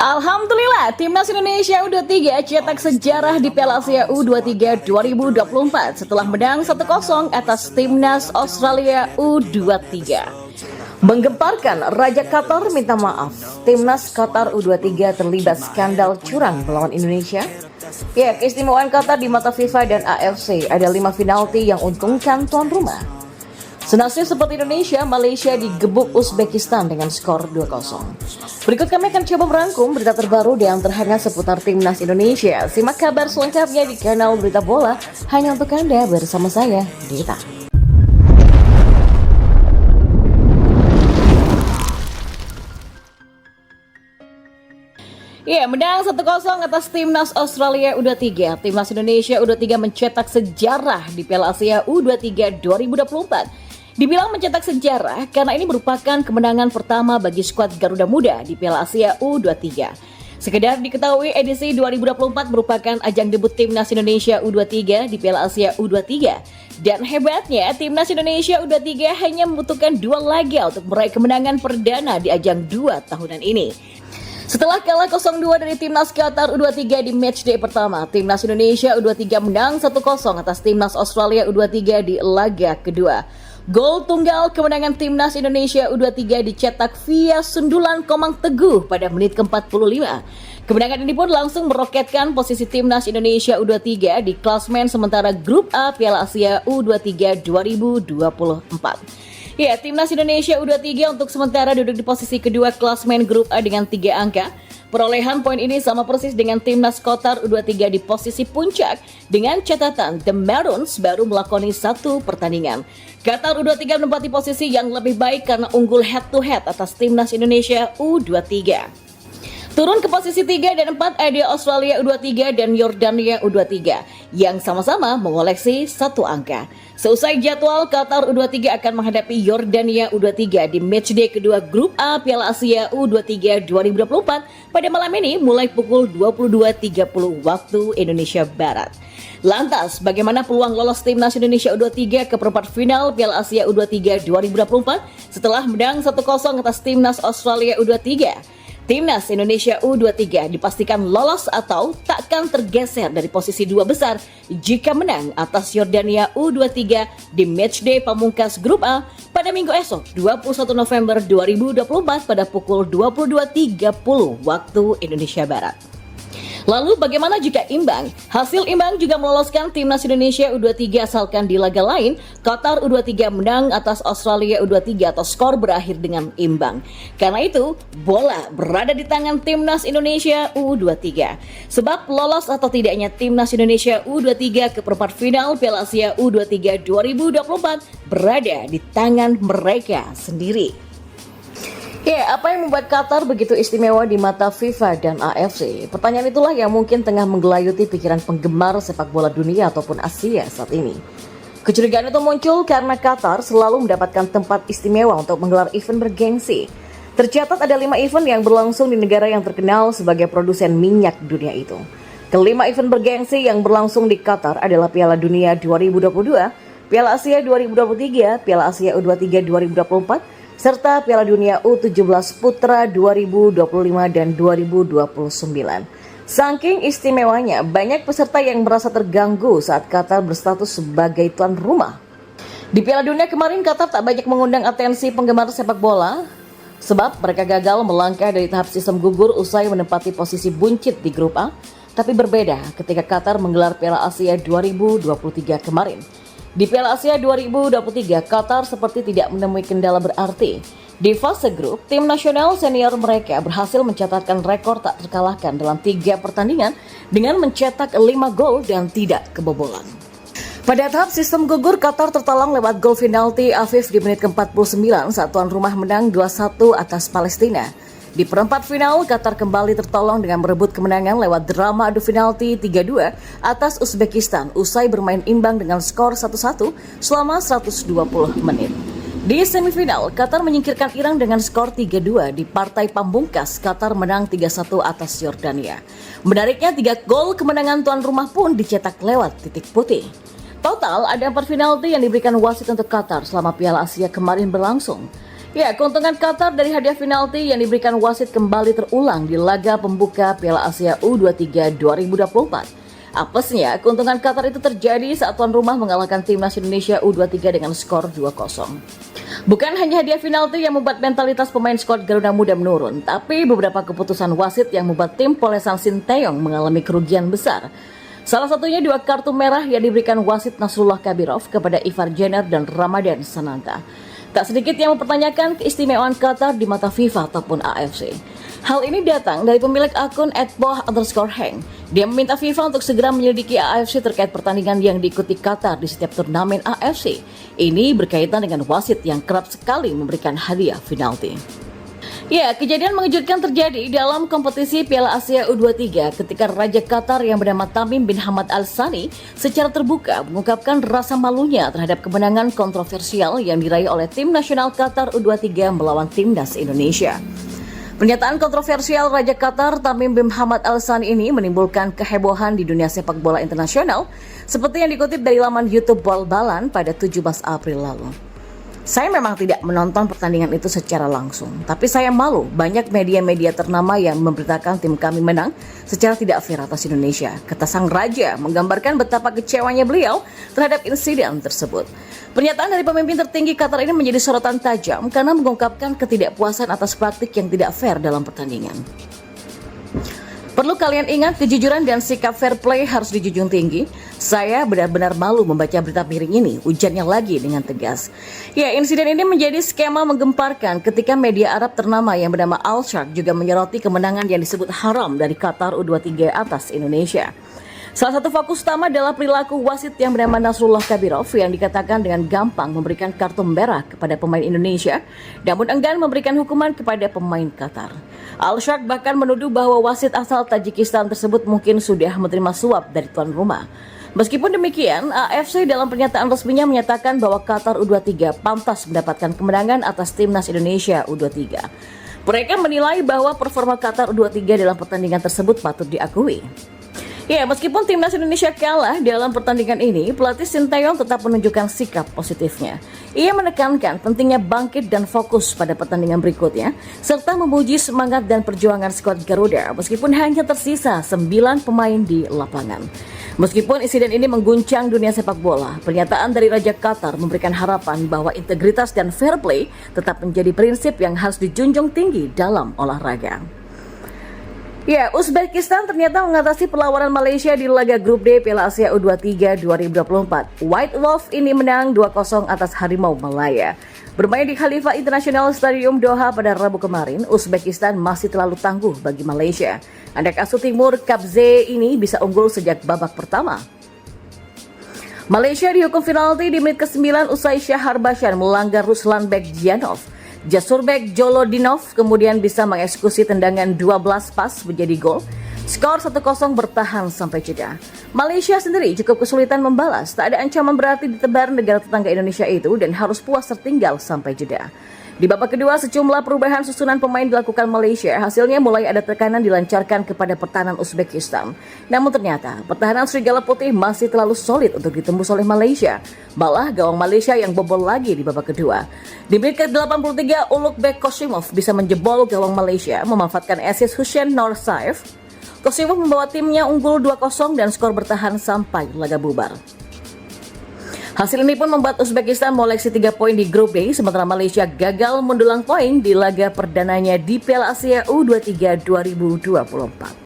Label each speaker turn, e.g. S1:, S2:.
S1: Alhamdulillah, Timnas Indonesia U23 cetak sejarah di Piala Asia U23 2024 setelah menang 1-0 atas Timnas Australia U23. Menggemparkan, Raja Qatar minta maaf. Timnas Qatar U23 terlibat skandal curang melawan Indonesia. Ya, keistimewaan Qatar di mata FIFA dan AFC ada 5 penalti yang untungkan tuan rumah. Senasib seperti Indonesia, Malaysia digebuk Uzbekistan dengan skor 2-0. Berikut kami akan coba merangkum berita terbaru dan terhangat seputar Timnas Indonesia. Simak kabar selengkapnya di kanal Berita Bola hanya untuk Anda bersama saya, Dita. Ya, menang 1-0 atas Timnas Australia U23. Timnas Indonesia U23 mencetak sejarah di Piala Asia U23 2024. Dibilang mencetak sejarah karena ini merupakan kemenangan pertama bagi skuad Garuda Muda di Piala Asia U23. Sekedar diketahui, edisi 2024 merupakan ajang debut Timnas Indonesia U23 di Piala Asia U23. Dan hebatnya, Timnas Indonesia U23 hanya membutuhkan 2 laga untuk meraih kemenangan perdana di ajang 2 tahunan ini. Setelah kalah 0-2 dari Timnas Qatar U23 di matchday pertama, Timnas Indonesia U23 menang 1-0 atas Timnas Australia U23 di laga kedua. Gol tunggal kemenangan Timnas Indonesia U23 dicetak via sundulan Komang Teguh pada menit ke-45. Kemenangan ini pun langsung meroketkan posisi Timnas Indonesia U23 di klasmen sementara Grup A Piala Asia U23 2024. Ya, Timnas Indonesia U23 untuk sementara duduk di posisi kedua klasmen Grup A dengan 3 angka. Perolehan poin ini sama persis dengan Timnas Qatar U23 di posisi puncak dengan catatan The Maroons baru melakoni 1 pertandingan. Qatar U23 menempati posisi yang lebih baik karena unggul head to head atas Timnas Indonesia U23. Turun ke posisi 3 dan 4 ada Australia U23 dan Yordania U23 yang sama-sama mengoleksi 1 angka. Seusai jadwal, Qatar U23 akan menghadapi Yordania U23 di matchday kedua Grup A Piala Asia U23 2024 pada malam ini mulai pukul 22.30 waktu Indonesia Barat. Lantas, bagaimana peluang lolos Timnas Indonesia U23 ke perempat final Piala Asia U23 2024 setelah menang 1-0 atas Timnas Australia U23? Timnas Indonesia U23 dipastikan lolos atau takkan tergeser dari posisi 2 besar jika menang atas Yordania U23 di matchday pamungkas Grup A pada minggu esok 21 November 2024 pada pukul 22.30 waktu Indonesia Barat. Lalu bagaimana jika imbang? Hasil imbang juga meloloskan Timnas Indonesia U23 asalkan di laga lain, Qatar U23 menang atas Australia U23 atau skor berakhir dengan imbang. Karena itu, bola berada di tangan Timnas Indonesia U23. Sebab lolos atau tidaknya Timnas Indonesia U23 ke perempat final Piala Asia U23 2024 berada di tangan mereka sendiri. Ya, apa yang membuat Qatar begitu istimewa di mata FIFA dan AFC? Pertanyaan itulah yang mungkin tengah menggelayuti pikiran penggemar sepak bola dunia ataupun Asia saat ini. Kecurigaan itu muncul karena Qatar selalu mendapatkan tempat istimewa untuk menggelar event bergengsi. Tercatat ada 5 event yang berlangsung di negara yang terkenal sebagai produsen minyak dunia itu. Kelima event bergengsi yang berlangsung di Qatar adalah Piala Dunia 2022, Piala Asia 2023, Piala Asia U23 2024, serta Piala Dunia U17 Putra 2025 dan 2029. Saking istimewanya, banyak peserta yang merasa terganggu saat Qatar berstatus sebagai tuan rumah. Di Piala Dunia kemarin, Qatar tak banyak mengundang atensi penggemar sepak bola, sebab mereka gagal melangkah dari tahap sistem gugur usai menempati posisi buncit di Grup A. Tapi berbeda ketika Qatar menggelar Piala Asia 2023 kemarin. Di Piala Asia 2023, Qatar seperti tidak menemui kendala berarti. Di fase grup, tim nasional senior mereka berhasil mencatatkan rekor tak terkalahkan dalam 3 pertandingan dengan mencetak 5 gol dan tidak kebobolan. Pada tahap sistem gugur, Qatar tertolong lewat gol penalti Afif di menit ke-49 saat tuan rumah menang 2-1 atas Palestina. Di perempat final, Qatar kembali tertolong dengan merebut kemenangan lewat drama adu penalti 3-2 atas Uzbekistan usai bermain imbang dengan skor 1-1 selama 120 menit. Di semifinal, Qatar menyingkirkan Iran dengan skor 3-2 di partai pamungkas. Qatar menang 3-1 atas Yordania. Menariknya, 3 gol kemenangan tuan rumah pun dicetak lewat titik putih. Total ada 4 penalti yang diberikan wasit untuk Qatar selama Piala Asia kemarin berlangsung. Ya, keuntungan Qatar dari hadiah penalti yang diberikan wasit kembali terulang di laga pembuka Piala Asia U23 2024. Apesnya, keuntungan Qatar itu terjadi saat tuan rumah mengalahkan timnas Indonesia U23 dengan skor 2-0. Bukan hanya hadiah penalti yang membuat mentalitas pemain skuad Garuda Muda menurun, tapi beberapa keputusan wasit yang membuat tim Polesan Sinteyong mengalami kerugian besar. Salah satunya 2 kartu merah yang diberikan wasit Nasrullah Kabirov kepada Ivar Jenner dan Ramadan Sananta. Tak sedikit yang mempertanyakan keistimewaan Qatar di mata FIFA ataupun AFC. Hal ini datang dari pemilik akun @boh_hang. Dia meminta FIFA untuk segera menyelidiki AFC terkait pertandingan yang diikuti Qatar di setiap turnamen AFC. Ini berkaitan dengan wasit yang kerap sekali memberikan hadiah penalti. Ya, kejadian mengejutkan terjadi dalam kompetisi Piala Asia U23 ketika Raja Qatar yang bernama Tamim bin Hamad Al Thani secara terbuka mengungkapkan rasa malunya terhadap kemenangan kontroversial yang diraih oleh tim nasional Qatar U23 melawan timnas Indonesia. Pernyataan kontroversial Raja Qatar Tamim bin Hamad Al Thani ini menimbulkan kehebohan di dunia sepak bola internasional seperti yang dikutip dari laman YouTube Bal-Balan pada 17 April lalu. Saya memang tidak menonton pertandingan itu secara langsung, tapi saya malu banyak media-media ternama yang memberitakan tim kami menang secara tidak fair atas Indonesia, kata sang raja menggambarkan betapa kecewanya beliau terhadap insiden tersebut. Pernyataan dari pemimpin tertinggi Qatar ini menjadi sorotan tajam karena mengungkapkan ketidakpuasan atas praktik yang tidak fair dalam pertandingan. Perlu kalian ingat, kejujuran dan sikap fair play harus dijunjung tinggi. Saya benar-benar malu membaca berita miring ini, ujarnya lagi dengan tegas. Ya, insiden ini menjadi skema menggemparkan ketika media Arab ternama yang bernama Al Sharq juga menyoroti kemenangan yang disebut haram dari Qatar U23 atas Indonesia. Salah satu fokus utama adalah perilaku wasit yang bernama Nasrullah Kabirov yang dikatakan dengan gampang memberikan kartu merah kepada pemain Indonesia, namun enggan memberikan hukuman kepada pemain Qatar. Al Sharq bahkan menuduh bahwa wasit asal Tajikistan tersebut mungkin sudah menerima suap dari tuan rumah. Meskipun demikian, AFC dalam pernyataan resminya menyatakan bahwa Qatar U23 pantas mendapatkan kemenangan atas timnas Indonesia U23. Mereka menilai bahwa performa Qatar U23 dalam pertandingan tersebut patut diakui. Ya, meskipun timnas Indonesia kalah dalam pertandingan ini, pelatih Sinteyong tetap menunjukkan sikap positifnya. Ia menekankan pentingnya bangkit dan fokus pada pertandingan berikutnya, serta memuji semangat dan perjuangan skuad Garuda meskipun hanya tersisa 9 pemain di lapangan. Meskipun insiden ini mengguncang dunia sepak bola, pernyataan dari Raja Qatar memberikan harapan bahwa integritas dan fair play tetap menjadi prinsip yang harus dijunjung tinggi dalam olahraga. Ya, Uzbekistan ternyata mengatasi perlawanan Malaysia di laga grup D Piala Asia U23 2024. White Wolf ini menang 2-0 atas Harimau Malaya. Bermain di Khalifa International Stadium Doha pada Rabu kemarin, Uzbekistan masih terlalu tangguh bagi Malaysia. Anak asuh Timur Kabze ini bisa unggul sejak babak pertama. Malaysia dihukum penalti di menit ke-9 usai Syahar Bashan melanggar Ruslan Bekjianov. Jasurbek Jolodinov kemudian bisa mengeksekusi tendangan 12 pas menjadi gol. Skor 1-0 bertahan sampai jeda. Malaysia sendiri cukup kesulitan membalas. Tak ada ancaman berarti ditebar negara tetangga Indonesia itu dan harus puas tertinggal sampai jeda. Di babak kedua, sejumlah perubahan susunan pemain dilakukan Malaysia. Hasilnya mulai ada tekanan dilancarkan kepada pertahanan Uzbekistan. Namun ternyata, pertahanan Serigala Putih masih terlalu solid untuk ditembus oleh Malaysia. Malah gawang Malaysia yang bobol lagi di babak kedua. Di menit ke-83, Ulukbek Kosimov bisa menjebol gawang Malaysia, memanfaatkan assist Hussein Norsaev. Kosimov membawa timnya unggul 2-0 dan skor bertahan sampai laga bubar. Hasil ini pun membuat Uzbekistan mengoleksi 3 poin di grup D, sementara Malaysia gagal mendulang poin di laga perdananya di Piala Asia U23 2024.